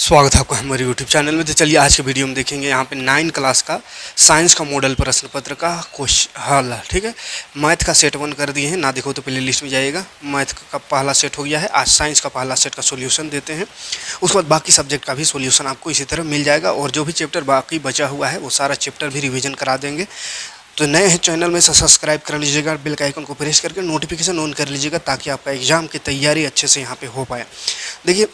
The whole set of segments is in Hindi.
स्वागत है आपका हमारे YouTube चैनल में। तो चलिए आज के वीडियो में देखेंगे यहाँ पे 9 क्लास का साइंस का मॉडल प्रश्न पत्र का क्वेश्चन हल है। ठीक है, मैथ का सेट 1 कर दिए हैं, ना देखो तो प्ले लिस्ट में जाइएगा। मैथ का पहला सेट हो गया है, आज साइंस का पहला सेट का सोल्यूशन देते हैं। उसके बाद बाकी सब्जेक्ट का भी सोल्यूशन आपको इसी तरह मिल जाएगा, और जो भी चैप्टर बाकी बचा हुआ है वो सारा चैप्टर भी रिविजन करा देंगे। तो नए हैं चैनल में सब्सक्राइब कर लीजिएगा, बेल का आइकन को प्रेस करके नोटिफिकेशन ऑन कर लीजिएगा, ताकि आपका एग्जाम की तैयारी अच्छे से यहाँ पे हो पाए। देखिए,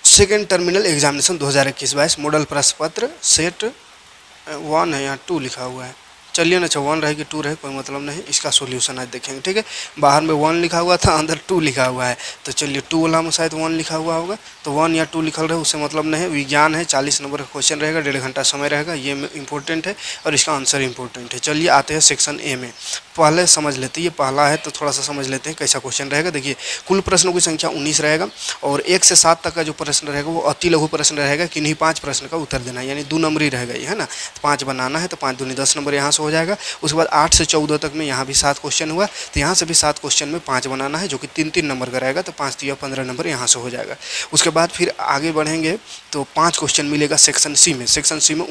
सेकेंड टर्मिनल एग्जामिनेशन 2021-22 मॉडल प्रश्न पत्र सेट 1 है, यहाँ 2 लिखा हुआ है। चलिए ना, अच्छा 1 रहेगी 2 रहे कोई मतलब नहीं, इसका सॉल्यूशन आज देखेंगे। ठीक है, बाहर में 1 लिखा हुआ था, अंदर 2 लिखा हुआ है, तो चलिए 2 वाला में शायद 1 लिखा हुआ होगा, तो 1 या 2 लिखल रहे उससे मतलब नहीं है। विज्ञान है, 40 नंबर का क्वेश्चन रहेगा, 1.5 घंटा समय रहेगा, ये इंपॉर्टेंट है और इसका आंसर इंपॉर्टेंट है। चलिए आते हैं सेक्शन ए में, पहले समझ लेते हैं। ये पहला है तो थोड़ा सा समझ लेते हैं कैसा क्वेश्चन रहेगा। देखिए, कुल प्रश्नों की संख्या 19 रहेगा, और 1 से 7 तक का जो प्रश्न रहेगा वो अति लघु प्रश्न रहेगा, किन्हीं 5 प्रश्न का उत्तर देना है, यानी 2 नंबर ही रहेगा ये, है ना। तो 5 बनाना है, तो 5 दूनी 10 नंबर यहाँ से हो जाएगा। उसके बाद 8 से 14 तक में यहाँ भी 7 क्वेश्चन हुआ, तो यहाँ से भी 7 क्वेश्चन में 5 बनाना है, जो कि 3-3 नंबर का रहेगा, तो 5 या 15 नंबर यहाँ से हो जाएगा। उसके बाद फिर आगे बढ़ेंगे तो 5 क्वेश्चन मिलेगा सेक्शन सी में। सेक्शन सी में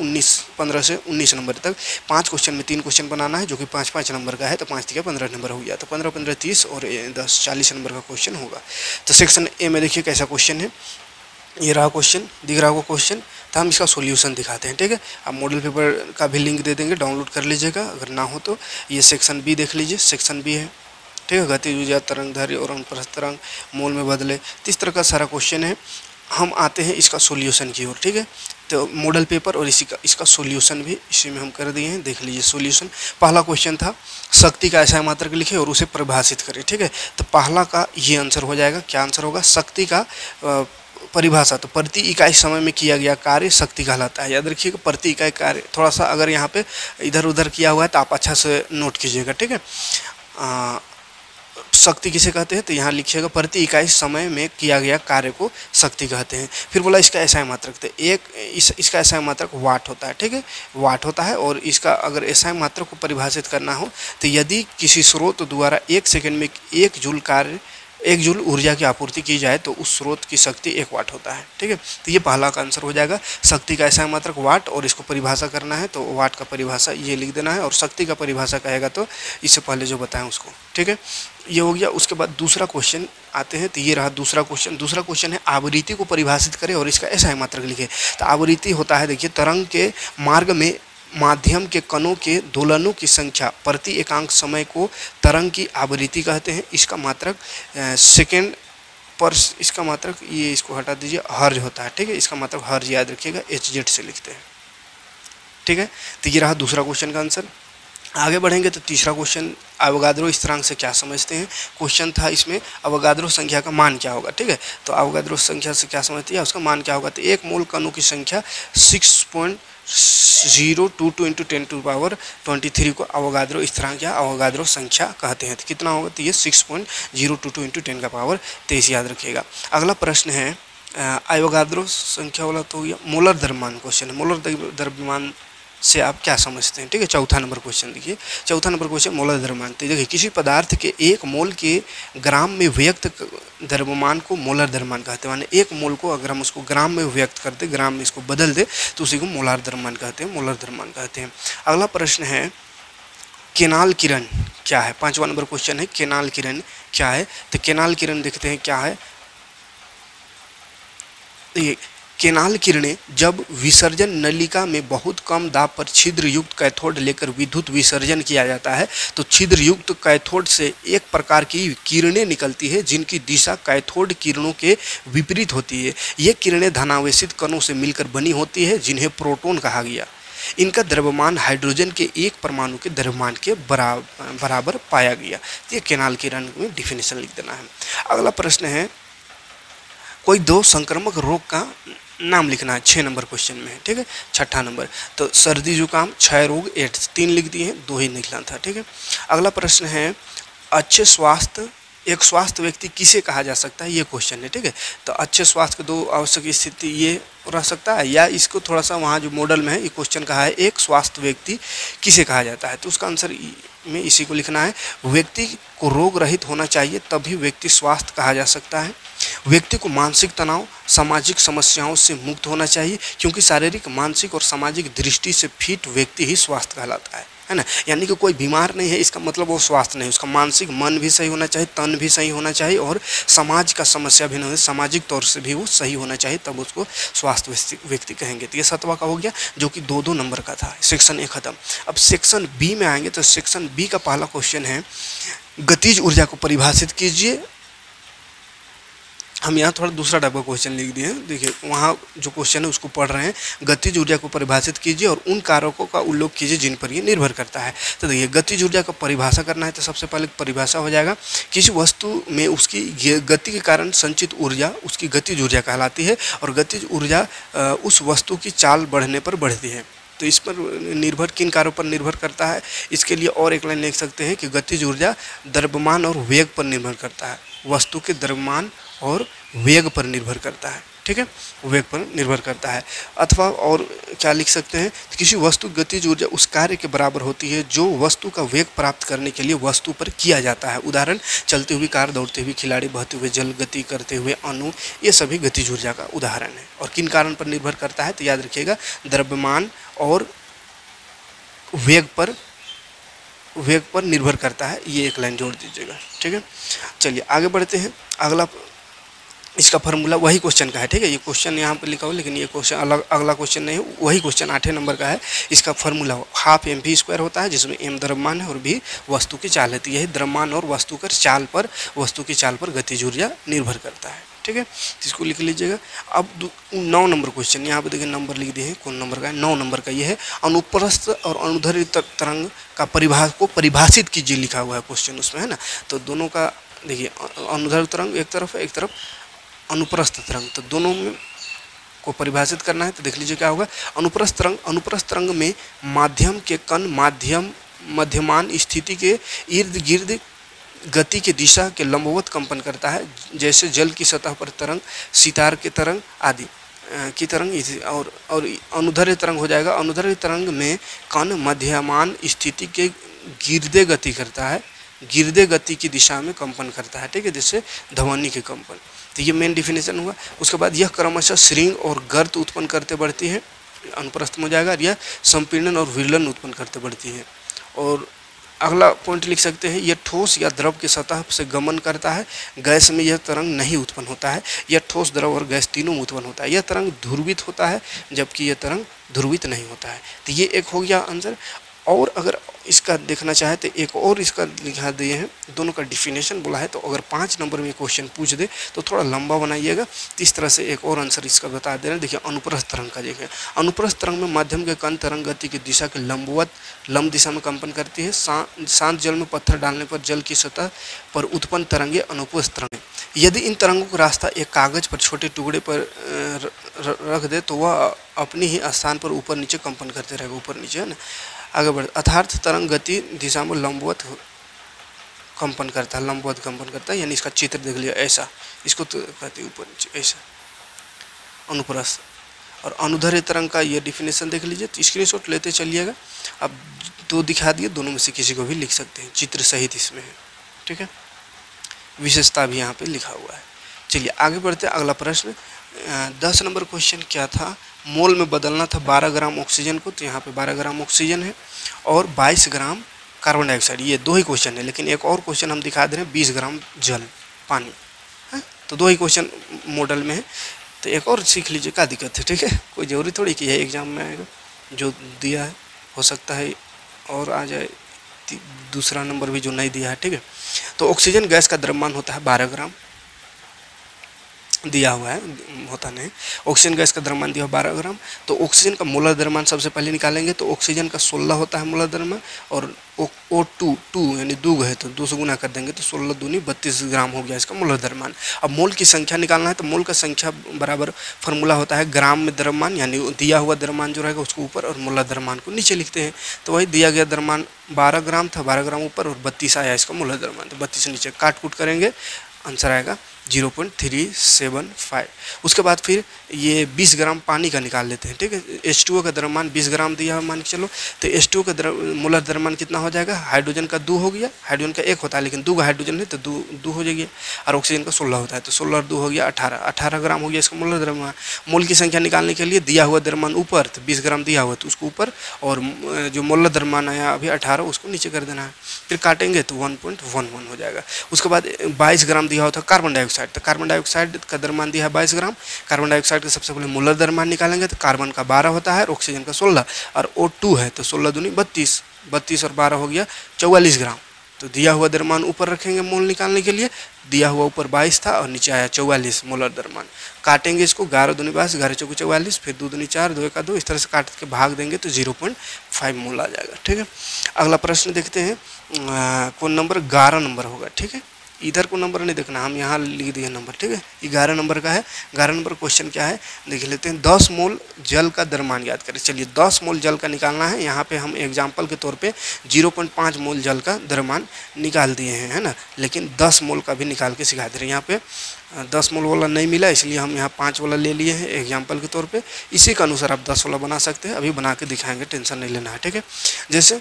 15 से 19 नंबर तक 5 क्वेश्चन में 3 क्वेश्चन बनाना है, जो कि 5-5 नंबर का है, तो 5 या 15 नंबर हो गया, तो 15-15 30 और 10 40 नंबर का क्वेश्चन होगा। तो सेक्शन ए में देखिए कैसा क्वेश्चन है, ये रहा क्वेश्चन, दिख रहा होगा क्वेश्चन, तो हम इसका सॉल्यूशन दिखाते हैं। ठीक है, आप मॉडल पेपर का भी लिंक दे देंगे, डाउनलोड कर लीजिएगा अगर ना हो तो। ये सेक्शन बी देख लीजिए, सेक्शन बी है। ठीक है, गतिज ऊर्जा, तरंगधारी और अनुप्रस्थ तरंग, मोल में बदले, तो इस तरह का सारा क्वेश्चन है। हम आते हैं इसका सॉल्यूशन की ओर। ठीक है, तो मॉडल पेपर और इसका सॉल्यूशन भी इसी में हम कर दिए हैं, देख लीजिए सॉल्यूशन। पहला क्वेश्चन था शक्ति का ऐसा मात्रक लिखे और उसे परिभाषित करें। ठीक है, तो पहला का ये आंसर हो जाएगा। क्या आंसर होगा? शक्ति का परिभाषा, तो प्रति इकाई समय में किया गया कार्य शक्ति कहलाता है। याद रखिएगा, प्रति इकाई कार्य, थोड़ा सा अगर यहाँ पे इधर उधर किया हुआ है तो आप अच्छा से नोट कीजिएगा। ठीक है, शक्ति किसे कहते हैं, तो यहाँ लिखिएगा प्रति इकाई समय में किया गया कार्य को शक्ति कहते हैं। फिर बोला इसका एसआई मात्रक, तो इसका एसआई मात्रक वाट होता है। ठीक है, वाट होता है, और इसका अगर एसआई मात्रक को परिभाषित करना हो तो यदि किसी स्रोत द्वारा 1 सेकंड में 1 जूल ऊर्जा की आपूर्ति की जाए तो उस स्रोत की शक्ति 1 वाट होता है। ठीक है, तो ये पहला का आंसर हो जाएगा। शक्ति का ऐसा मात्रक वाट, और इसको परिभाषा करना है तो वाट का परिभाषा ये लिख देना है, और शक्ति का परिभाषा कहेगा तो इससे पहले जो बताएं उसको। ठीक है, ये हो गया। उसके बाद दूसरा क्वेश्चन आते हैं, तो ये रहा दूसरा क्वेश्चन। दूसरा क्वेश्चन है आवृत्ति को परिभाषित करें और इसका ऐसा मात्रक लिखे। तो आवृत्ति होता है, देखिए, तरंग के मार्ग में माध्यम के कणों के दोलनों की संख्या प्रति एकांक समय को तरंग की आवृत्ति कहते हैं। इसका मात्रक सेकेंड पर, इसका मात्रक ये, इसको हटा दीजिए, हर्ज होता है। ठीक है, इसका मात्रक हर्ज याद रखिएगा, HZ से लिखते हैं। ठीक है, तो ये रहा दूसरा क्वेश्चन का आंसर। आगे बढ़ेंगे तो तीसरा क्वेश्चन, अवोगाद्रो स्थिरांक से क्या समझते हैं। क्वेश्चन था इसमें अवोगाद्रो संख्या का मान क्या होगा। ठीक है, तो अवोगाद्रो संख्या से क्या समझती है, उसका मान क्या होगा, तो 1 मोल कणों की संख्या 6.022 × 10⁻23 को अवोगाद्रो स्थिरांक या अवोगाद्रो संख्या कहते हैं। तो कितना होगा, तो ये 6.022 × 10⁻23 याद रखिएगा। अगला प्रश्न है अवोगाद्रो संख्या वाला, तो ये मोलर द्रव्यमान क्वेश्चन है। मोलर द्रव्यमान से आप क्या समझते हैं। ठीक है, चौथा नंबर क्वेश्चन देखिए, चौथा नंबर क्वेश्चन मोलर द्रव्यमान। तो देखिए, किसी पदार्थ के 1 मोल के ग्राम में व्यक्त द्रव्यमान को मोलर द्रव्यमान कहते हैं। माने 1 मोल को अगर हम उसको ग्राम में व्यक्त कर दे, ग्राम में इसको बदल दे, तो उसी को मोलर द्रव्यमान कहते हैं, मोलर द्रव्यमान कहते हैं। अगला प्रश्न है केनाल किरण क्या है। 5वां नंबर क्वेश्चन है केनाल किरण क्या है। तो केनाल किरण देखते हैं क्या है। ये केनाल किरणें जब विसर्जन नलिका में बहुत कम दाब पर छिद्र युक्त कैथोड लेकर विद्युत विसर्जन किया जाता है, तो छिद्र युक्त कैथोड से एक प्रकार की किरणें निकलती है जिनकी दिशा कैथोड किरणों के विपरीत होती है। ये किरणें धनावेशित कणों से मिलकर बनी होती है, जिन्हें प्रोटॉन कहा गया। इनका द्रव्यमान हाइड्रोजन के 1 परमाणु के द्रव्यमान के बराबर पाया गया। ये केनाल किरण में डिफिनेशन लिख देना है। अगला प्रश्न है कोई 2 संक्रामक रोग का नाम लिखना है, 6 नंबर क्वेश्चन में है। ठीक है, छठा नंबर, तो सर्दी जुकाम, क्षय रोग, एड्स, 3 लिख दिए हैं, 2 ही निकला था। ठीक है, अगला प्रश्न है अच्छे स्वास्थ्य, एक स्वास्थ्य व्यक्ति किसे कहा जा सकता है, ये क्वेश्चन है। ठीक है, तो अच्छे स्वास्थ्य के 2 आवश्यक स्थिति ये रह सकता है, या इसको थोड़ा सा वहाँ जो मॉडल में है ये क्वेश्चन कहा है एक स्वास्थ्य व्यक्ति किसे कहा जाता है, तो उसका आंसर में इसी को लिखना है। व्यक्ति को रोग रहित होना चाहिए, तभी व्यक्ति स्वास्थ्य कहा जा सकता है। व्यक्ति को मानसिक तनाव, सामाजिक समस्याओं से मुक्त होना चाहिए, क्योंकि शारीरिक, मानसिक और सामाजिक दृष्टि से फिट व्यक्ति ही स्वास्थ्य कहलाता है ना। यानी कि कोई बीमार नहीं है इसका मतलब वो स्वास्थ्य नहीं, उसका मानसिक मन भी सही होना चाहिए, तन भी सही होना चाहिए और समाज का समस्या भी नहीं, सामाजिक तौर से भी वो सही होना चाहिए, तब उसको स्वास्थ्य व्यक्ति कहेंगे। तो ये 7वां का हो गया, जो कि 2-2 नंबर का था। सेक्शन ए खत्म। अब सेक्शन बी में आएंगे तो सेक्शन बी का पहला क्वेश्चन है, गतिज ऊर्जा को परिभाषित कीजिए। हम यहाँ थोड़ा दूसरा टाइप का क्वेश्चन लिख दिए हैं। देखिए वहाँ जो क्वेश्चन है उसको पढ़ रहे हैं, गतिज ऊर्जा को परिभाषित कीजिए और उन कारकों का उल्लेख कीजिए जिन पर ये निर्भर करता है। तो देखिए गतिज ऊर्जा का परिभाषा करना है तो सबसे पहले परिभाषा हो जाएगा, किसी वस्तु में उसकी गति के कारण संचित ऊर्जा उसकी गतिज ऊर्जा कहलाती है और गतिज ऊर्जा उस वस्तु की चाल बढ़ने पर बढ़ती है। तो इस पर निर्भर किन कार्यों पर निर्भर करता है, इसके लिए और एक लाइन लिख सकते हैं कि गतिज ऊर्जा द्रव्यमान और वेग पर निर्भर करता है। वस्तु के द्रव्यमान और वेग पर निर्भर करता है, ठीक है, वेग पर निर्भर करता है। अथवा और क्या लिख सकते हैं, किसी वस्तु गतिज ऊर्जा उस कार्य के बराबर होती है जो वस्तु का वेग प्राप्त करने के लिए वस्तु पर किया जाता है। उदाहरण, चलती हुई कार, दौड़ते हुए खिलाड़ी, बहते हुए जल, गति करते हुए अणु, ये सभी गतिज ऊर्जा का उदाहरण है। और किन कारण पर निर्भर करता है तो याद रखिएगा, द्रव्यमान और वेग पर निर्भर करता है। ये एक लाइन जोड़ दीजिएगा, ठीक है। चलिए आगे बढ़ते हैं। अगला इसका फार्मूला वही क्वेश्चन का है, ठीक है। ये क्वेश्चन यहाँ पे लिखा हो लेकिन ये क्वेश्चन अगला क्वेश्चन नहीं है, वही क्वेश्चन 8वें नंबर का है। इसका फार्मूला 12 mv² होता है, जिसमें m द्रव्यमान है और v वस्तु की चाल है। यही द्रव्यमान और वस्तु की चाल पर गतिज ऊर्जा निर्भर करता है, ठीक है। इसको लिख लीजिएगा। अब 9 नंबर क्वेश्चन, यहाँ पे देखिए नंबर लिख दिए हैं, कौन नंबर का है, 9 नंबर का ये है। अनुप्रस्थ और अनुदैर्ध्य तरंग का परिभाषित कीजिए, लिखा हुआ है क्वेश्चन उसमें, है ना। तो दोनों का देखिए, अनुदैर्ध्य तरंग एक तरफ है, एक तरफ अनुप्रस्थ तरंग, तो दोनों में को परिभाषित करना है। तो देख लीजिए क्या होगा। अनुप्रस्थ तरंग में माध्यम के कण मध्यमान स्थिति के इर्द गिर्द गति की दिशा के लंबवत कंपन करता है, जैसे जल की सतह पर तरंग, सितार के तरंग आदि की तरंग। और अनुदैर्ध्य तरंग हो जाएगा। अनुदैर्ध्य तरंग में कण मध्यमान स्थिति के गिरदे गति करता है, गिरदे गति की दिशा में कंपन करता है, ठीक है, जैसे ध्वनि के कंपन। तो ये मेन डिफिनेशन हुआ। उसके बाद यह क्रमशः श्रृंग और गर्त उत्पन्न करते बढ़ती है, अनुप्रस्थ में हो जाएगा। यह संपीड़न और विरलन उत्पन्न करते बढ़ती है। और अगला पॉइंट लिख सकते हैं, यह ठोस या द्रव की सतह से गमन करता है, गैस में यह तरंग नहीं उत्पन्न होता है। यह ठोस, द्रव और गैस तीनों में उत्पन्न होता है। यह तरंग ध्रुवित होता है, जबकि यह तरंग ध्रुवित नहीं होता है। तो ये एक हो गया आंसर। और अगर इसका देखना चाहे तो एक और इसका लिखा दिए हैं, दोनों का डिफिनेशन बोला है। तो अगर 5 नंबर में क्वेश्चन पूछ दे तो थोड़ा लंबा बनाइएगा। तो इस तरह से एक और आंसर इसका बता दे रहे हैं। देखिए अनुप्रस्थ तरंग का देखिए, अनुप्रस्थ तरंग में माध्यम के कण तरंग गति की दिशा के लंब दिशा में कंपन करती है। शांत जल में पत्थर डालने पर जल की सतह पर उत्पन्न तरंगे अनुप्रस्थ तरंग। यदि इन तरंगों का रास्ता एक कागज पर छोटे टुकड़े पर रख दे तो वह अपने ही स्थान पर ऊपर नीचे कंपन करते रहेगा, ऊपर नीचे, है ना। आगे बढ़, अर्थात तरंग गति दिशा में लंबवत कंपन करता है, यानी इसका चित्र देख लिया ऐसा, इसको तो कहते हैं ऊपर नीचे ऐसा, अनुप्रस्थ। और अनुदैर्ध्य तरंग का ये डिफिनेशन देख लीजिए, तो स्क्रीनशॉट लेते चलिएगा। अब 2 दिखा दिए, दोनों में से किसी को भी लिख सकते हैं, चित्र सहित इसमें है, ठीक है। विशेषता भी यहाँ पे लिखा हुआ है। चलिए आगे बढ़ते हैं। अगला प्रश्न 10 नंबर क्वेश्चन क्या था, मोल में बदलना था 12 ग्राम ऑक्सीजन को। तो यहाँ पे 12 ग्राम ऑक्सीजन है और 22 ग्राम कार्बन डाइऑक्साइड। ये 2 ही क्वेश्चन है, लेकिन एक और क्वेश्चन हम दिखा दे रहे हैं, 20 ग्राम जल पानी है। तो 2 ही क्वेश्चन मॉडल में है, तो एक और सीख लीजिए, क्या दिक्कत है, ठीक है। कोई ज़रूरी थोड़ी कि यही एग्जाम में आएगा, जो दिया है हो सकता है और आ जाए दूसरा नंबर भी जो नहीं दिया है, ठीक है। तो ऑक्सीजन गैस का द्रव्यमान होता है 12 ग्राम, दिया हुआ है, होता नहीं। ऑक्सीजन गैस का द्रव्यमान दिया हुआ 12 ग्राम। तो ऑक्सीजन का मोलर द्रव्यमान सबसे पहले निकालेंगे। तो ऑक्सीजन का 16 होता है मोलर द्रव्यमान, और O2 यानी 2 है तो 2 से गुना कर देंगे तो 16 दूनी 32 ग्राम हो गया इसका मोलर द्रव्यमान। अब मोल की संख्या निकालना है, तो मोल का संख्या बराबर फार्मूला होता है ग्राम में द्रव्यमान, यानी दिया हुआ द्रव्यमान जो रहेगा उसको ऊपर और मोलर द्रव्यमान को नीचे लिखते हैं। तो वही दिया गया द्रव्यमान 12 ग्राम था, 12 ग्राम ऊपर और 32 आया इसका मोलर द्रव्यमान। तो 32 नीचे काट कूट करेंगे, आंसर आएगा 0.375। उसके बाद फिर ये 20 ग्राम पानी का निकाल लेते हैं, ठीक है। H2O का द्रव्यमान 20 ग्राम दिया है मान के चलो, तो H2O का मोलर द्रव्यमान कितना हो जाएगा, हाइड्रोजन का 2 हो गया, हाइड्रोजन का 1 होता है लेकिन 2 हाइड्रोजन है तो 2 हो जाएगी, और ऑक्सीजन का 16 होता है, तो 16 और 2 हो गया 18 ग्राम हो गया इसका मोलर द्रव्यमान। मोल की संख्या निकालने के लिए दिया हुआ द्रव्यमान ऊपर, तो 20 ग्राम दिया हुआ तो उसको ऊपर, और जो मोलर द्रव्यमान आया अभी 18 उसको नीचे कर देना है, फिर काटेंगे तो 1.11 हो जाएगा। उसके बाद 22 ग्राम दिया होता है कार्बन डाइऑक्साइड, तो कार्बन डाइऑक्साइड का द्रव्यमान दिया है 22 ग्राम। कार्बन डाइऑक्साइड का सबसे पहले मोलर द्रव्यमान निकालेंगे, तो कार्बन का 12 होता है और ऑक्सीजन का 16, और O2 है तो 16 दूनी 32, 32 और 12 हो गया 44 ग्राम। तो दिया हुआ द्रव्यमान ऊपर रखेंगे मोल निकालने के लिए, दिया हुआ ऊपर 22 था और नीचे आया 44 मोलर द्रव्यमान। काटेंगे इसको, 11 दूनी 22, 11 चौके 44, फिर 2 दूनी 4, 2 एका 2, इस तरह से काट के भाग देंगे तो 0.5 मोल आ जाएगा, ठीक है। अगला प्रश्न देखते हैं, कौन नंबर, 11 नंबर होगा, ठीक है। इधर को नंबर नहीं देखना, हम यहाँ लिख दिए नंबर, ठीक है। 11 नंबर का है। 11 नंबर क्वेश्चन क्या है देख लेते हैं। 10 मोल जल का द्रव्यमान याद करें। चलिए 10 मोल जल का निकालना है। यहाँ पे हम एग्जाम्पल के तौर पे 0.5 मोल जल का द्रव्यमान निकाल दिए हैं, है ना, लेकिन 10 मोल का भी निकाल के सिखा दे रहे हैं। यहाँ पे 10 मोल वाला नहीं मिला, इसलिए हम यहाँ 5 वाला ले लिए हैं एग्जाम्पल के तौर पर। इसी के अनुसार आप 10 वाला बना सकते हैं, अभी बना के दिखाएंगे, टेंशन नहीं लेना है, ठीक है। जैसे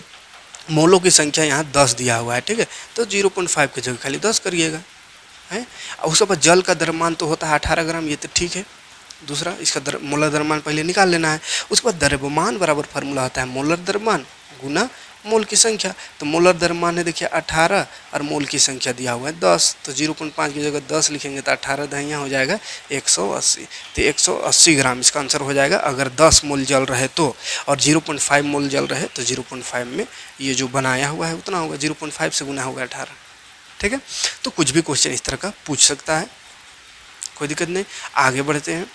मोलों की संख्या यहाँ 10 दिया हुआ है, ठीक है, तो 0.5 की जगह खाली 10 करिएगा, है। और उसके बाद जल का द्रव्यमान तो होता है 18 ग्राम, ये तो ठीक है। दूसरा इसका मोलर द्रव्यमान पहले निकाल लेना है। उसके बाद द्रव्यमान बराबर फार्मूला होता है मोलर द्रव्यमान गुना मोल की संख्या। तो मोलर द्रव्यमान है देखिए 18 और मोल की संख्या दिया हुआ है 10, तो 0.5 की जगह 10 लिखेंगे तो 18 दहिया हो जाएगा 180, तो 180 ग्राम इसका आंसर हो जाएगा अगर 10 मोल जल रहे तो। और 0.5 मोल जल रहे तो 0.5 में ये जो बनाया हुआ है उतना होगा, 0.5 से गुना होगा 18, ठीक है। तो कुछ भी क्वेश्चन इस तरह का पूछ सकता है, कोई दिक्कत नहीं। आगे बढ़ते हैं।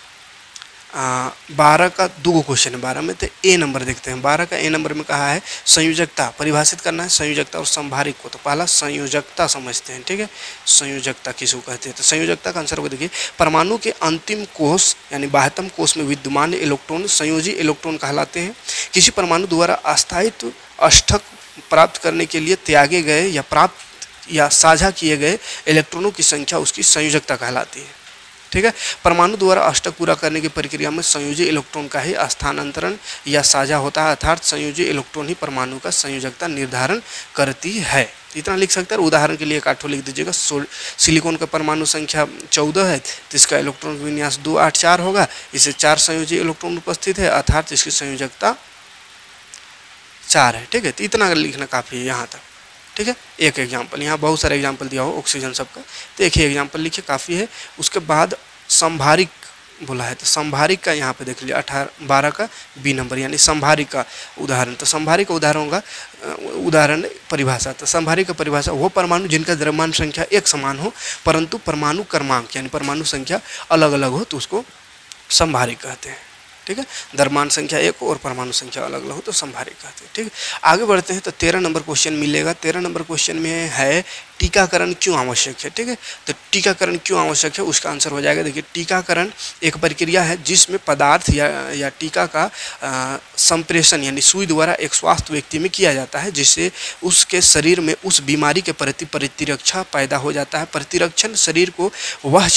12 का 2 क्वेश्चन है 12 में, तो ए नंबर देखते हैं। 12 का ए नंबर में कहा है संयोजकता परिभाषित करना है, संयोजकता और संभारिक को। तो पहला संयोजकता समझते हैं, ठीक है। संयोजकता किसको कहते हैं, तो संयोजकता का आंसर होगा देखिए, परमाणु के अंतिम कोष यानी बाह्यतम कोष में विद्यमान इलेक्ट्रॉन संयोजी इलेक्ट्रॉन कहलाते हैं। किसी परमाणु द्वारा अस्थायित्व अष्टक प्राप्त करने के लिए त्यागे गए या प्राप्त या साझा किए गए इलेक्ट्रॉनों की संख्या उसकी संयोजकता कहलाती है, ठीक है। परमाणु द्वारा अष्टक पूरा करने की प्रक्रिया में संयोजी इलेक्ट्रॉन का ही स्थानांतरण या साझा होता है, अर्थात संयोजी इलेक्ट्रॉन ही परमाणु का संयोजकता निर्धारण करती है। इतना लिख सकते हैं। उदाहरण के लिए एक आठों लिख दीजिएगा। सिलिकॉन का परमाणु संख्या 14 है तो इसका इलेक्ट्रॉन विन्यास 284 होगा, इसे 4 संयोजी इलेक्ट्रॉन उपस्थित है, अर्थात इसकी संयोजकता 4 है, ठीक है। तो इतना लिखना काफ़ी है यहाँ तक, ठीक है। एक एग्जाम्पल, यहाँ बहुत सारे एग्जाम्पल दिया हो ऑक्सीजन सबका, तो एक ही एग्जाम्पल लिखिए काफ़ी है। उसके बाद संभारिक बोला है, तो संभारिक का यहाँ पे देख लीजिए 12 का बी नंबर यानी संभारिक का उदाहरण। तो संभारिक का उदाहरण होगा उदाहरण परिभाषा। तो संभारिक का परिभाषा वो परमाणु जिनका द्रव्यमान संख्या एक समान हो परंतु परमाणु क्रमांक यानी परमाणु संख्या अलग अलग हो तो उसको संभारिक कहते हैं, ठीक है। द्रव्यमान संख्या एक हो और परमाणु संख्या अलग अलग हो तो संभारिक कहते हैं, ठीक है। आगे बढ़ते हैं तो 13 नंबर क्वेश्चन मिलेगा। 13 नंबर क्वेश्चन में है टीकाकरण क्यों आवश्यक है, ठीक है। तो टीकाकरण क्यों आवश्यक है उसका आंसर हो जाएगा देखिए, टीकाकरण एक प्रक्रिया है जिसमें पदार्थ या टीका का संप्रेषण यानी सुई द्वारा एक स्वस्थ व्यक्ति में किया जाता है, जिससे उसके शरीर में उस बीमारी के प्रति प्रतिरक्षा पैदा हो जाता है। प्रतिरक्षण शरीर की वह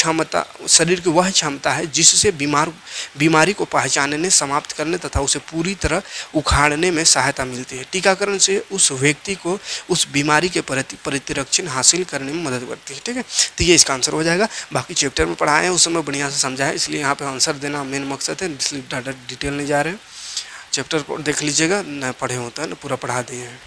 क्षमता है जिससे बीमारी को पहचानने, समाप्त करने तथा उसे पूरी तरह उखाड़ने में सहायता मिलती है। टीकाकरण से उस व्यक्ति को उस बीमारी के प्रति प्रतिरक्षण हासिल करने में मदद करती है, ठीक है। तो ये इसका आंसर हो जाएगा। बाकी चैप्टर में पढ़ाए हैं उस समय बढ़िया से समझा है, इसलिए यहाँ पे आंसर देना मेन मकसद है, इसलिए ज़्यादा डिटेल नहीं जा रहे हैं। चैप्टर देख लीजिएगा, न पढ़े होता है ना, पूरा पढ़ा दिए हैं।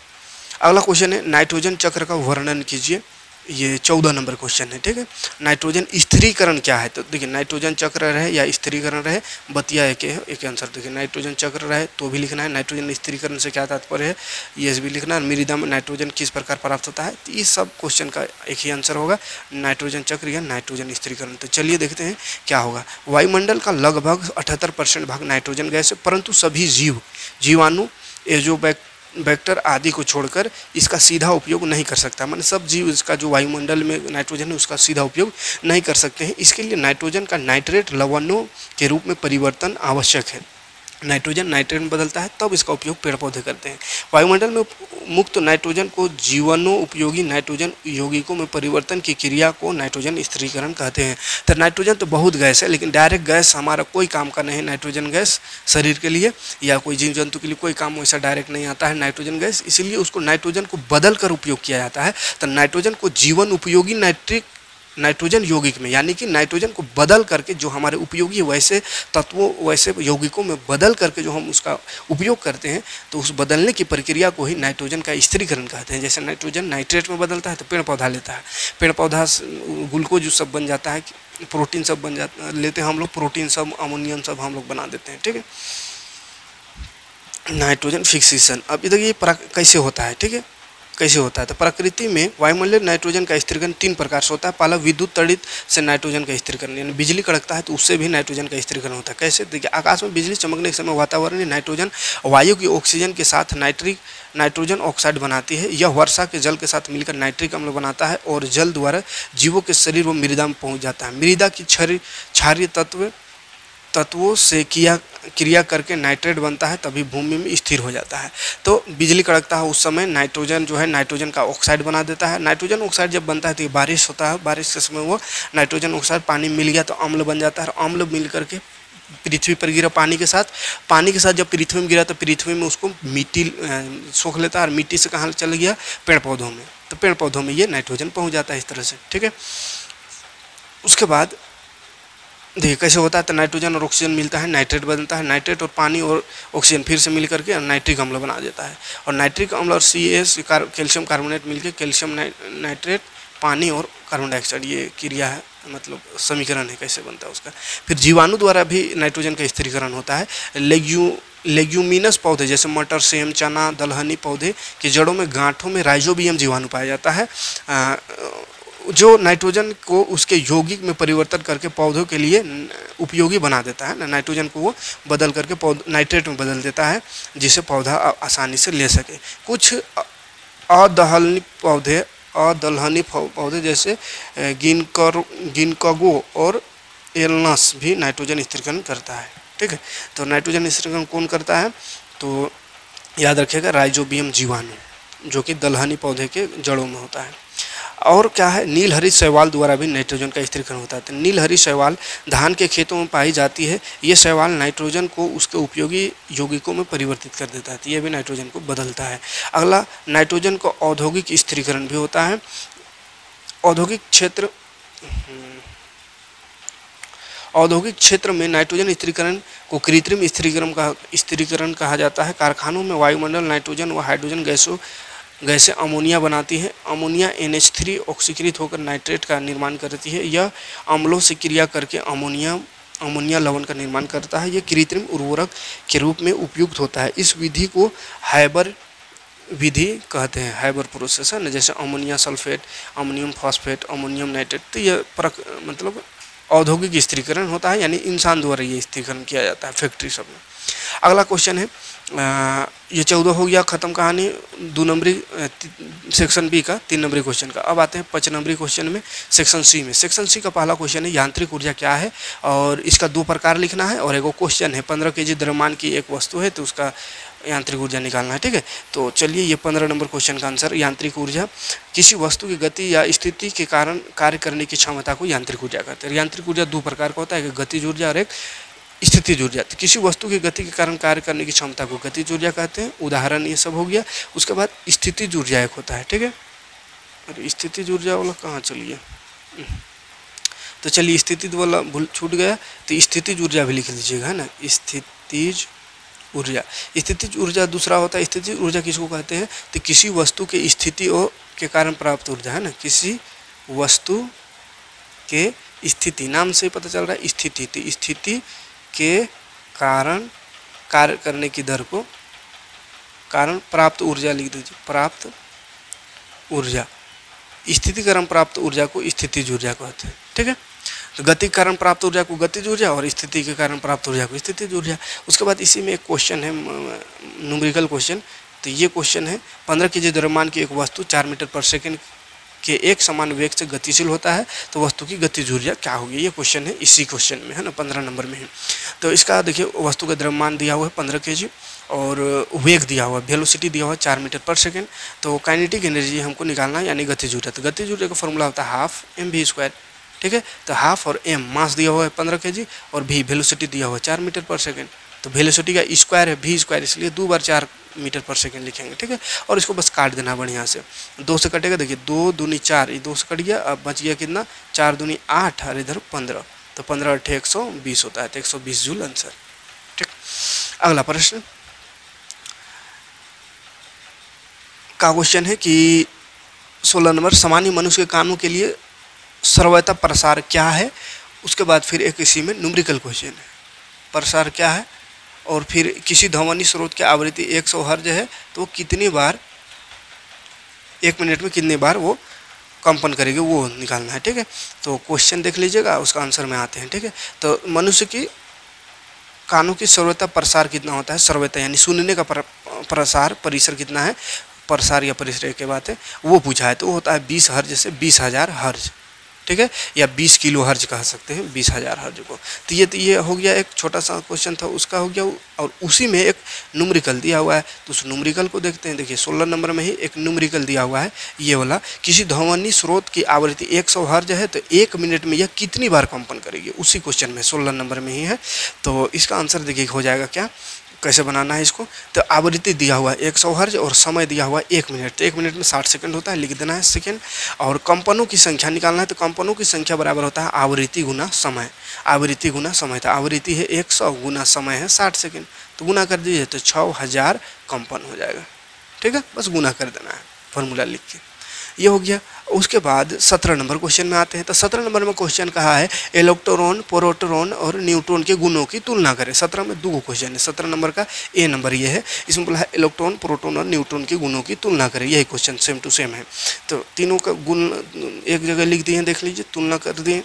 अगला क्वेश्चन है नाइट्रोजन चक्र का वर्णन कीजिए। ये 14 नंबर क्वेश्चन है, ठीक है। नाइट्रोजन स्थिरीकरण क्या है, तो देखिए नाइट्रोजन चक्र रहे या स्थिरीकरण रहे, बतिया एक आंसर देखिए। नाइट्रोजन चक्र रहे तो भी लिखना है, नाइट्रोजन स्थिरीकरण से क्या तात्पर्य है ये भी लिखना है। मृदा में नाइट्रोजन किस प्रकार प्राप्त होता है, तो ये सब क्वेश्चन का एक ही आंसर होगा, नाइट्रोजन चक्र या नाइट्रोजन स्थिरीकरण। तो चलिए देखते हैं क्या होगा। वायुमंडल का लगभग 78% भाग नाइट्रोजन गैस है, परंतु सभी जीवाणु वेक्टर आदि को छोड़कर इसका सीधा उपयोग नहीं कर सकता। मतलब सब जीव इसका जो वायुमंडल में नाइट्रोजन है उसका सीधा उपयोग नहीं कर सकते हैं। इसके लिए नाइट्रोजन का नाइट्रेट लवणों के रूप में परिवर्तन आवश्यक है। नाइट्रोजन नाइट्रेट में बदलता है, तब इसका उपयोग पेड़ पौधे करते हैं। वायुमंडल में मुक्त नाइट्रोजन को जीवनोपयोगी नाइट्रोजन यौगिकों में परिवर्तन की क्रिया को नाइट्रोजन स्थिरीकरण कहते हैं। तो नाइट्रोजन तो बहुत गैस है, लेकिन डायरेक्ट गैस हमारा कोई काम का नहीं है। नाइट्रोजन गैस शरीर के लिए या कोई जीव जंतु के लिए कोई काम वैसा डायरेक्ट नहीं आता है नाइट्रोजन गैस, इसीलिए उसको नाइट्रोजन को बदल कर उपयोग किया जाता है। तो नाइट्रोजन को जीवन उपयोगी नाइट्रोजन यौगिक में, यानी कि नाइट्रोजन को बदल करके जो हमारे उपयोगी वैसे तत्वों वैसे यौगिकों में बदल करके जो हम उसका उपयोग करते हैं, तो उस बदलने की प्रक्रिया को ही नाइट्रोजन का स्थिरीकरण कहते हैं। जैसे नाइट्रोजन नाइट्रेट में बदलता है तो पेड़ पौधा लेता है, पेड़ पौधा ग्लूकोज सब बन जाता है, प्रोटीन सब बन जाता लेते हैं हम लोग, प्रोटीन सब अमोनियम सब हम लोग बना देते हैं। ठीक है, नाइट्रोजन फिक्सेशन। अब इधर ये कैसे होता है, ठीक है, कैसे होता है। तो प्रकृति में वायुमंडलीय नाइट्रोजन का स्थिरीकरण 3 प्रकार से होता है। पहला विद्युत तड़ित से नाइट्रोजन का स्थिरीकरण, यानी बिजली कड़कता है तो उससे भी नाइट्रोजन का स्थिरीकरण होता है। कैसे, देखिए, आकाश में बिजली चमकने के समय वातावरणीय नाइट्रोजन वायु की ऑक्सीजन के साथ नाइट्रोजन ऑक्साइड बनाती है। यह वर्षा के जल के साथ मिलकर नाइट्रिक अम्ल बनाता है और जल द्वारा जीवों के शरीर व मृदा में पहुँच जाता है। मृदा की क्षारीय तत्वों से क्रिया करके नाइट्रेट बनता है, तभी भूमि में स्थिर हो जाता है। तो बिजली कड़कता है उस समय नाइट्रोजन जो है नाइट्रोजन का ऑक्साइड बना देता है। नाइट्रोजन ऑक्साइड जब बनता है तो ये बारिश होता है, बारिश के समय वो नाइट्रोजन ऑक्साइड पानी मिल गया तो अम्ल बन जाता है, और अम्ल मिल करके पृथ्वी पर गिरा पानी के साथ जब पृथ्वी में गिरा तो पृथ्वी में उसको मिट्टी सोख लेता है, और मिट्टी से कहाँ चल गया, पेड़ पौधों में, तो पेड़ पौधों में ये नाइट्रोजन पहुँच जाता है इस तरह से। ठीक है, उसके बाद देखिए कैसे होता है। तो नाइट्रोजन और ऑक्सीजन मिलता है, नाइट्रेट बनता है, नाइट्रेट और पानी और ऑक्सीजन फिर से मिल करके नाइट्रिक अम्ल बना देता है, और नाइट्रिक अम्ल और कैल्शियम कार्बोनेट मिलकर कैल्शियम नाइट्रेट, पानी और कार्बन डाइऑक्साइड, ये क्रिया है, मतलब समीकरण है कैसे बनता है उसका। फिर जीवाणु द्वारा भी नाइट्रोजन का स्थिरीकरण होता है। लेग्यूमिनस पौधे जैसे मटर, सेम, चना, दलहनी पौधे की जड़ों में गांठों में राइजोबियम जीवाणु पाया जाता है, जो नाइट्रोजन को उसके यौगिक में परिवर्तन करके पौधों के लिए उपयोगी बना देता है। नाइट्रोजन को वो बदल करके नाइट्रेट में बदल देता है, जिसे पौधा आसानी से ले सके। कुछ अदलहनी पौधे जैसे गिनकगो और एलनस भी नाइट्रोजन स्थिरीकरण करता है। ठीक है, तो नाइट्रोजन स्थिरीकरण कौन करता है, तो याद रखिएगा राइजोबियम जीवाणु, जो कि दलहनी पौधे के जड़ों में होता है। और क्या है, नीलहरित शैवाल द्वारा भी नाइट्रोजन का स्थिरीकरण होता है। तो नीलहरित शैवाल धान के खेतों में पाई जाती है। ये शैवाल नाइट्रोजन को उसके उपयोगी यौगिकों में परिवर्तित कर देता है, तो ये भी नाइट्रोजन को बदलता है। अगला, नाइट्रोजन का औद्योगिक स्थिरीकरण भी होता है। औद्योगिक क्षेत्र में नाइट्रोजन स्थिरीकरण को कृत्रिम स्थिरीकरण कहा जाता है। कारखानों में वायुमंडल नाइट्रोजन व हाइड्रोजन गैसें अमोनिया बनाती है। अमोनिया NH3 ऑक्सीकृत होकर नाइट्रेट का निर्माण करती है। यह अम्लों से क्रिया करके अमोनिया लवण का निर्माण करता है। यह कृत्रिम उर्वरक के रूप में उपयुक्त होता है। इस विधि को हैबर विधि कहते हैं, हैबर प्रोसेस है ना, जैसे ammonia sulphate, ammonium phosphate, ammonium nitrate. तो यह मतलब औद्योगिक स्थिरीकरण होता है, यानी इंसान द्वारा ये स्थिरीकरण किया जाता है फैक्ट्री सब में। अगला क्वेश्चन है, ये 14 हो गया खत्म कहानी 2 नंबरी सेक्शन बी का 3 नंबरी क्वेश्चन का। अब आते हैं 5 नंबरी क्वेश्चन में, सेक्शन सी में। सेक्शन सी का पहला क्वेश्चन है यांत्रिक ऊर्जा क्या है, और इसका 2 प्रकार लिखना है, और एक क्वेश्चन है 15 kg द्रव्यमान की एक वस्तु है तो उसका यांत्रिक ऊर्जा निकालना है। ठीक है, तो चलिए ये 15 नंबर क्वेश्चन का आंसर, यांत्रिक ऊर्जा किसी वस्तु की गति या स्थिति के कारण कार्य करने की क्षमता को यांत्रिक ऊर्जा कहते हैं। यांत्रिक ऊर्जा 2 प्रकार का होता है, एक गतिज ऊर्जा और एक स्थितिज ऊर्जा। तो किसी वस्तु की गति के कारण कार्य करने की क्षमता को गतिज ऊर्जा कहते हैं। उदाहरण ये सब हो गया। उसके बाद स्थितिज ऊर्जा एक होता है। ठीक है, अरे स्थितिज ऊर्जा वाला कहाँ चलिए, तो चलिए स्थितिज वाला भूल छूट गया, तो स्थितिज ऊर्जा भी लिख लीजिएगा, है ना, स्थितिज ऊर्जा। स्थितिज ऊर्जा दूसरा होता है। स्थितिज ऊर्जा किसको कहते हैं, तो किसी वस्तु के स्थिति और के कारण प्राप्त ऊर्जा, है ना, किसी वस्तु के स्थिति, नाम से पता चल रहा है स्थिति, तो स्थिति के कारण कार्य करने की दर को कारण प्राप्त ऊर्जा लिख दीजिए, प्राप्त ऊर्जा। स्थिति कारण प्राप्त ऊर्जा को स्थितिज ऊर्जा कहते हैं। ठीक है, तो गति के कारण प्राप्त ऊर्जा को गतिज ऊर्जा और स्थिति के कारण प्राप्त ऊर्जा को स्थितिज ऊर्जा। उसके बाद इसी में एक क्वेश्चन है, न्यूमेरिकल क्वेश्चन। तो ये क्वेश्चन है, 15 kg द्रव्यमान की एक वस्तु 4 मीटर पर सेकंड के एक समान वेग से गतिशील होता है, तो वस्तु की गतिज ऊर्जा क्या होगी, ये क्वेश्चन है इसी क्वेश्चन में, है ना, 15 नंबर में है। तो इसका देखिए वस्तु का द्रव्यमान दिया हुआ है 15 kg और वेग दिया हुआ है, वेलोसिटी दिया हुआ है 4 मीटर पर सेकेंड। तो काइनेटिक एनर्जी हमको निकालना है यानी गतिज ऊर्जा। तो गतिज ऊर्जा का फॉर्मूला होता है हाफ mv²। ठीक है, तो हाफ और m मास दिया हुआ है 15 kg और v वेलोसिटी दिया हुआ है 4 मीटर पर सेकेंड। तो वेलोसिटी का स्क्वायर है v², इसलिए 2 बार 4 मीटर पर सेकेंड लिखेंगे। ठीक है, और इसको बस काट देना बढ़िया से, 2 से कटेगा। देखिए 2 दूनी 4, ये 2 से कट गया, अब बच गया कितना, 4 दूनी 8 और इधर 15, तो 15 8 120 होता है, तो 120 जूल आंसर। ठीक, अगला प्रश्न का क्वेश्चन है कि 16 नंबर, सामान्य मनुष्य के कानों के लिए सर्वोत्तम प्रसार क्या है। उसके बाद फिर एक इसी में न्यूमेरिकल क्वेश्चन है, प्रसार क्या है, और फिर किसी ध्वनि स्रोत की आवृत्ति 100 हर्ट्ज है तो कितनी बार 1 मिनट में कितनी बार वो कंपन करेगी, वो निकालना है। ठीक है, तो क्वेश्चन देख लीजिएगा, उसका आंसर में आते हैं। ठीक है, तो मनुष्य की कानों की सर्वोत्तम प्रसार कितना होता है, सर्वोत्तम यानी सुनने का प्रसार परिसर कितना है, प्रसार या परिसर की बात है वो पूछा है, तो वो होता है 20 हर्ज से 20,000 हर्ज। ठीक है, या 20 किलो हर्ज कह सकते हैं 20,000 हर्ज को। तो ये हो गया एक छोटा सा क्वेश्चन था, उसका हो गया। और उसी में एक न्यूमेरिकल दिया हुआ है, तो उस न्यूमेरिकल को देखते हैं। देखिए 16 नंबर में ही एक न्यूमेरिकल दिया हुआ है, ये वाला, किसी ध्वनि स्रोत की आवृत्ति 100 हर्ज है तो 1 मिनट में यह कितनी बार कंपन करेगी, उसी क्वेश्चन में 16 नंबर में ही है। तो इसका आंसर देखिए हो जाएगा क्या, कैसे बनाना है इसको। तो आवृत्ति दिया हुआ है 100 हर्ज और समय दिया हुआ है 1 मिनट, तो 1 मिनट में 60 सेकंड होता है, लिख देना है सेकंड। और कंपनों की संख्या निकालना है, तो कंपनों की संख्या बराबर होता है आवृत्ति गुना समय, आवृत्ति गुना समय। तो आवृत्ति है 100 गुना समय है 60 सेकंड, तो गुना कर दीजिए तो 6000 कंपन हो जाएगा। ठीक है, बस गुना कर देना है फॉर्मूला लिख के, ये हो गया। उसके बाद 17 नंबर क्वेश्चन में आते हैं। तो 17 नंबर में क्वेश्चन कहा है इलेक्ट्रॉन, प्रोटॉन और न्यूट्रॉन के गुणों की तुलना करें। 17 में 2 क्वेश्चन है, 17 नंबर का ए नंबर ये है, इसमें बोला है इलेक्ट्रॉन, प्रोटॉन और न्यूट्रॉन के गुणों की तुलना करें। यही क्वेश्चन सेम टू सेम है। तो तीनों का गुण एक जगह लिख दिए, देख लीजिए, तुलना कर दिए,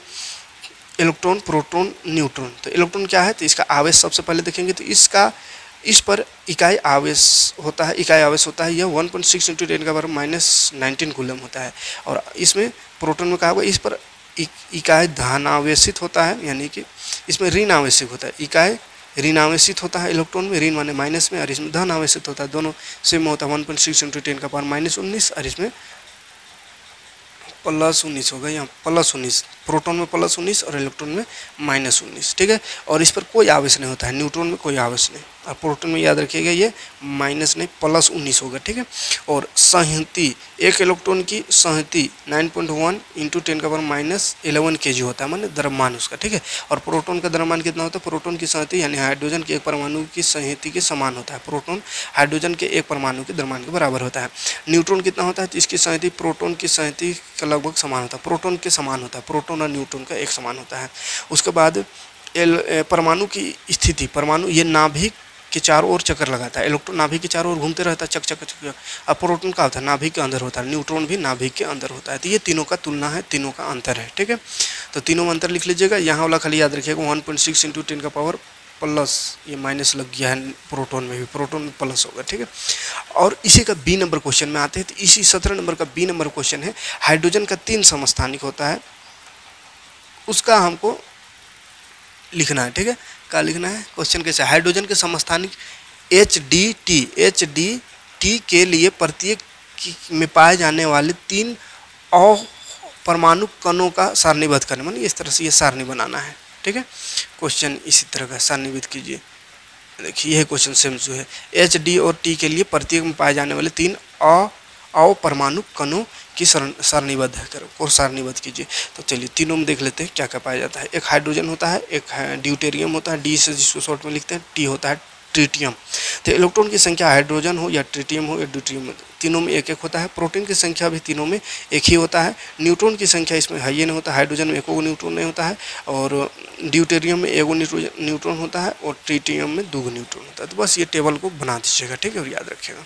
इलेक्ट्रॉन, प्रोटॉन, न्यूट्रॉन। तो इलेक्ट्रॉन क्या है, तो इसका आवेश सबसे पहले देखेंगे। तो इस पर इकाई आवेश होता है, यह 1.6 × 10⁻⁻19 कूलम होता है। और इसमें प्रोटॉन में कहा हुआ इस पर इकाई धनावेशित होता है, यानी कि इसमें ऋण आवेशित होता है, इकाई ऋण आवेशित होता है इलेक्ट्रॉन में, ऋण माने माइनस में, और इसमें धन आवेशित होता है, दोनों सेम होता है 1.6 × 10⁻−19, और इसमें +19 होगा, यहाँ +19, प्रोटॉन में +19 और इलेक्ट्रॉन में -19। ठीक है, और इस पर कोई आवेश नहीं होता है, न्यूट्रॉन में कोई आवेश नहीं, और प्रोटॉन में याद रखिएगा ये माइनस नहीं +19 होगा। ठीक है, और संहति, एक इलेक्ट्रॉन की संहति 9.1 × 10⁻11 kg होता है, माने द्रव्यमान उसका। ठीक है, और प्रोटॉन का द्रव्यमान कितना होता है, प्रोटॉन की संहति यानी हाइड्रोजन के एक परमाणु की संहति के समान होता है, प्रोटॉन हाइड्रोजन के एक परमाणु के द्रव्यमान के बराबर होता है। न्यूट्रॉन कितना होता है, तो इसकी संहति प्रोटॉन की संहति का लगभग समान होता है, प्रोटॉन के समान होता है, प्रोटॉन और न्यूट्रॉन का एक समान होता है। उसके बाद परमाणु की स्थिति, परमाणु ये नाभिक के चारों ओर चक्कर लगाता है, इलेक्ट्रॉन नाभिक के चारों ओर घूमते रहता है, चक चक चक। अब प्रोटॉन का होता है नाभिक के अंदर होता है, न्यूट्रॉन भी नाभिक के अंदर होता है। तो ये तीनों का तुलना है, तीनों का अंतर है। ठीक है, तो तीनों में अंतर लिख लीजिएगा, यहाँ वाला खाली याद रखिएगा 1.6 × 10⁻+, ये माइनस लग गया है, प्रोटॉन में भी, प्रोटॉन में प्लस होगा। ठीक है, और इसी का बी नंबर क्वेश्चन में आते हैं। तो इसी 17 नंबर का बी नंबर क्वेश्चन है, हाइड्रोजन का 3 समस्थानिक होता है, उसका हमको लिखना है। ठीक है, क्या लिखना है, क्वेश्चन कैसे, हाइड्रोजन के समस्थानिक HDT के लिए प्रत्येक में पाए जाने वाले 3 अपरमाणु कणों का सारणीबद्ध करना, मानी इस तरह से ये सारणी बनाना है। ठीक है, क्वेश्चन इसी तरह का सारणीबद्ध कीजिए। देखिए यह क्वेश्चन सेम जो है, HD और T के लिए प्रत्येक में पाए जाने वाले 3 अपरमाणु कणों की सारणीबद्ध करो और सारणीबद्ध कीजिए। तो चलिए तीनों में देख लेते हैं क्या क्या पाया जाता है। एक हाइड्रोजन होता है, एक ड्यूटेरियम होता है, डी से जिसको शॉर्ट में लिखते हैं, टी होता है ट्रिटियम। तो इलेक्ट्रॉन की संख्या हाइड्रोजन हो या ट्रिटियम हो या ड्यूटेरियम हो, तीनों में एक एक होता है। प्रोटॉन की संख्या भी तीनों में एक ही होता है। न्यूट्रॉन की संख्या इसमें है ये नहीं होता, हाइड्रोजन में 1 न्यूट्रॉन नहीं होता है, और ड्यूटेरियम में 1 न्यूट्रॉन होता है, और ट्रिटियम में 2 न्यूट्रॉन होता है। तो बस ये टेबल को बना दीजिएगा। ठीक है, और याद रखिएगा।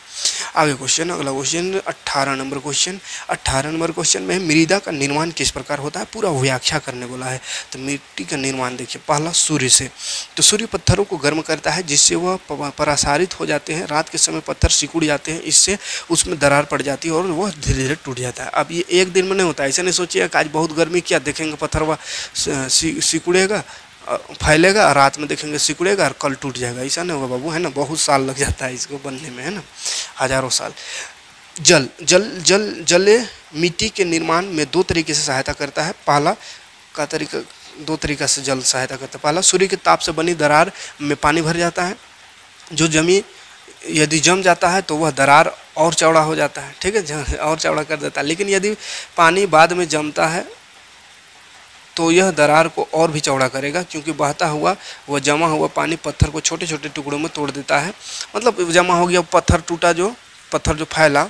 आगे क्वेश्चन, अगला question 18 number question. 18 number question में मृदा का निर्माण किस प्रकार होता है, पूरा व्याख्या करने बोला है। तो मिट्टी का निर्माण देखिए, पहला सूर्य से। तो सूर्य पत्थरों को गर्म करता है जिससे वह प्रसारित हो जाते हैं। रात के समय पत्थर सिकुड़ जाते हैं, इससे उसमें दरार पड़ जाती है और वह धीरे धीरे टूट जाता है। अब ये एक दिन में नहीं होता है, ऐसे नहीं सोचिएगा कि आज बहुत गर्मी किया देखेंगे पत्थर वह सिकुड़ेगा फैलेगा, रात में देखेंगे सिकुड़ेगा और कल टूट जाएगा। ऐसा नहीं होगा बाबू, है ना, बहुत साल लग जाता है इसको बनने में, है ना, हजारों साल। जल जल जल जले मिट्टी के निर्माण में दो तरीके से सहायता करता है। पहला का तरीका, दो तरीका से जल सहायता करता है। पहला, सूर्य के ताप से बनी दरार में पानी भर जाता है, जो जमी यदि जम जाता है तो वह दरार और चौड़ा हो जाता है, ठीक है, और चौड़ा कर देता है। लेकिन यदि पानी बाद में जमता है तो यह दरार को और भी चौड़ा करेगा, क्योंकि बहता हुआ वह जमा हुआ पानी पत्थर को छोटे छोटे टुकड़ों में तोड़ देता है। मतलब जमा हो गया पत्थर, टूटा जो पत्थर जो फैला,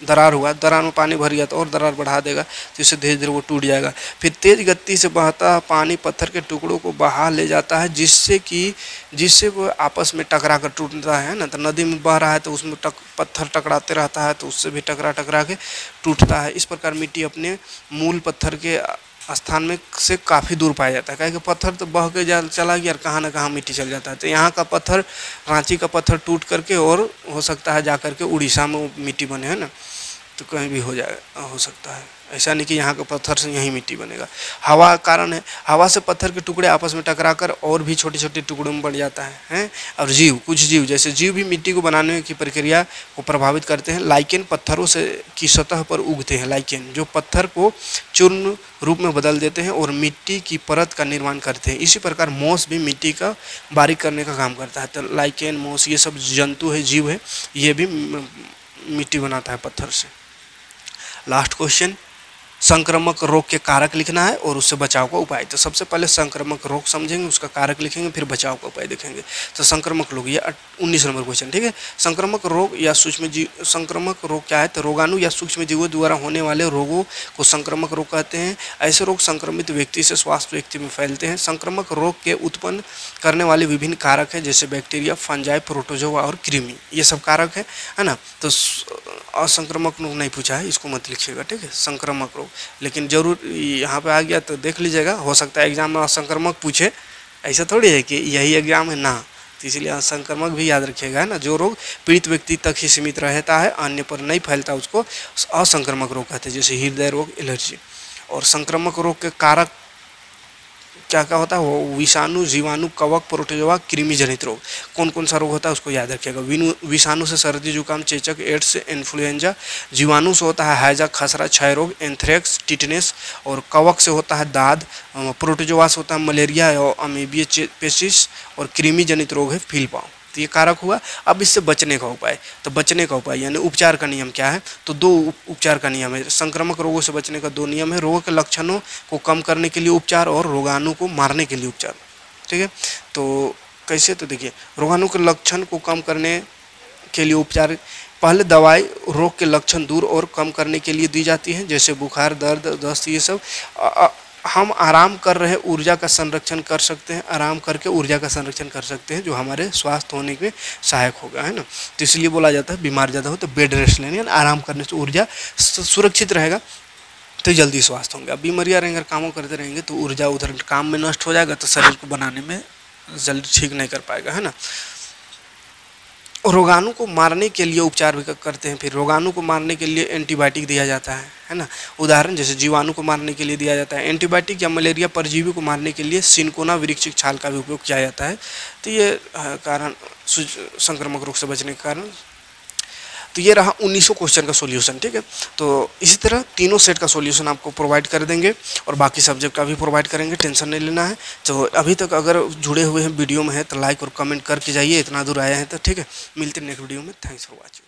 दरार हुआ, दरार में पानी भर गया तो और दरार बढ़ा देगा, तो इससे धीरे धीरे वो टूट जाएगा। फिर तेज गति से बहता पानी पत्थर के टुकड़ों को बहा ले जाता है, जिससे वो आपस में टकरा कर टूटता है ना। तो नदी में बह रहा है तो उसमें पत्थर टकराते रहता है, तो उससे भी टकरा के टूटता है। इस प्रकार मिट्टी अपने मूल पत्थर के स्थान में से काफ़ी दूर पाया जाता है। कहे कि पत्थर तो बह के चला गया और कहाँ ना कहाँ मिट्टी चल जाता है। तो यहाँ का पत्थर, रांची का पत्थर टूट करके और हो सकता है जा करके उड़ीसा में मिट्टी बने, है ना, तो कहीं भी हो सकता है। ऐसा नहीं कि यहाँ के पत्थर से यहीं मिट्टी बनेगा। हवा कारण है, हवा से पत्थर के टुकड़े आपस में टकराकर और भी छोटे छोटे टुकड़ों में बढ़ जाता है, हैं। और कुछ जीव जैसे जीव भी मिट्टी को बनाने की प्रक्रिया को प्रभावित करते हैं। लाइकेन पत्थरों से की सतह पर उगते हैं, लाइकेन जो पत्थर को चूर्ण रूप में बदल देते हैं और मिट्टी की परत का निर्माण करते हैं। इसी प्रकार मोस भी मिट्टी का बारीक करने का काम करता है। तो लाइकेन, मोस, ये सब जंतु है, जीव है, ये भी मिट्टी बनाता है पत्थर से। लास्ट क्वेश्चन, संक्रामक रोग के कारक लिखना है और उससे बचाव का उपाय। तो सबसे पहले संक्रामक रोग समझेंगे, उसका कारक लिखेंगे, फिर बचाव का उपाय देखेंगे। तो संक्रामक रोग, ये 19 नंबर क्वेश्चन, ठीक है। संक्रामक रोग या संक्रामक रोग क्या है? तो रोगाणु या सूक्ष्म जीवों द्वारा होने वाले रोगों को संक्रामक रोग कहते हैं। ऐसे रोग संक्रमित व्यक्ति से स्वास्थ्य व्यक्ति में फैलते हैं। संक्रामक रोग के उत्पन्न करने वाले विभिन्न कारक हैं, जैसे बैक्टीरिया, फंजाई, प्रोटोजोआ और कृमि, ये सब कारक है ना। तो असंक्रामक रोग नहीं पूछा है, इसको मत लिखिएगा, ठीक है, संक्रामक रोग। लेकिन जरूर यहाँ पे आ गया तो देख लीजिएगा, हो सकता है एग्जाम में असंक्रामक पूछे, ऐसा थोड़ी है कि यही एग्जाम है ना, तो इसलिए असंक्रामक भी याद रखिएगा, है ना। जो रोग पीड़ित व्यक्ति तक ही सीमित रहता है, अन्य पर नहीं फैलता, उसको असंक्रामक रोग कहते हैं, जैसे हृदय रोग, एलर्जी। और संक्रामक रोग के कारक क्या क्या होता है? वो विषाणु, जीवाणु, कवक, प्रोटोजोआ, कृमि जनित रोग। कौन कौन सा रोग होता है उसको याद रखिएगा। विषाणु से सर्दी जुकाम, चेचक, एड्स, इन्फ्लुएंजा। जीवाणु से होता है हैजा, खसरा, क्षय रोग, एंथ्रेक्स, टिटनेस। और कवक से होता है दाद। प्रोटोजोआ से होता है मलेरिया और अमीबिया पेस्टिस। और कृमि जनित रोग है फीलपाव। तो ये कारक हुआ। अब इससे बचने का उपाय, तो बचने का उपाय यानी उपचार का नियम क्या है? तो दो उपचार का नियम है। संक्रामक रोगों से बचने का दो नियम है, रोगों के लक्षणों को कम करने के लिए उपचार और रोगाणु को मारने के लिए उपचार, ठीक है। तो कैसे? तो देखिए, रोगाणु के लक्षण को कम करने के लिए उपचार, पहले दवाई रोग के लक्षण दूर और कम करने के लिए दी जाती है, जैसे बुखार, दर्द, दस्त, ये सब। हम आराम कर रहे ऊर्जा का संरक्षण कर सकते हैं, आराम करके ऊर्जा का संरक्षण कर सकते हैं, जो हमारे स्वास्थ्य होने में सहायक होगा, है ना। तो इसलिए बोला जाता है बीमार ज़्यादा हो तो बेड रेस्ट लेने, आराम करने से ऊर्जा सुरक्षित रहेगा, तो जल्दी स्वास्थ्य होंगे। अब बीमारियाँ रहेंगे, कामों करते रहेंगे तो ऊर्जा उधर काम में नष्ट हो जाएगा, तो शरीर को बनाने में जल्दी ठीक नहीं कर पाएगा, है ना। रोगाणु को मारने के लिए उपचार भी करते हैं। फिर रोगाणु को मारने के लिए एंटीबायोटिक दिया जाता है ना। उदाहरण जैसे जीवाणु को मारने के लिए दिया जाता है एंटीबायोटिक, या मलेरिया परजीवी को मारने के लिए सिनकोना वृक्षिक छाल का भी उपयोग किया जाता है। तो ये कारण संक्रामक रोग से बचने के कारण। तो ये रहा 1900 क्वेश्चन का सॉल्यूशन, ठीक है। तो इसी तरह तीनों सेट का सॉल्यूशन आपको प्रोवाइड कर देंगे और बाकी सब्जेक्ट का भी प्रोवाइड करेंगे, टेंशन नहीं लेना है। तो अभी तक अगर जुड़े हुए हैं वीडियो में है तो लाइक और कमेंट करके जाइए, इतना दूर आए हैं तो, ठीक है। मिलते हैं नेक्स्ट वीडियो में। Thanks for watching.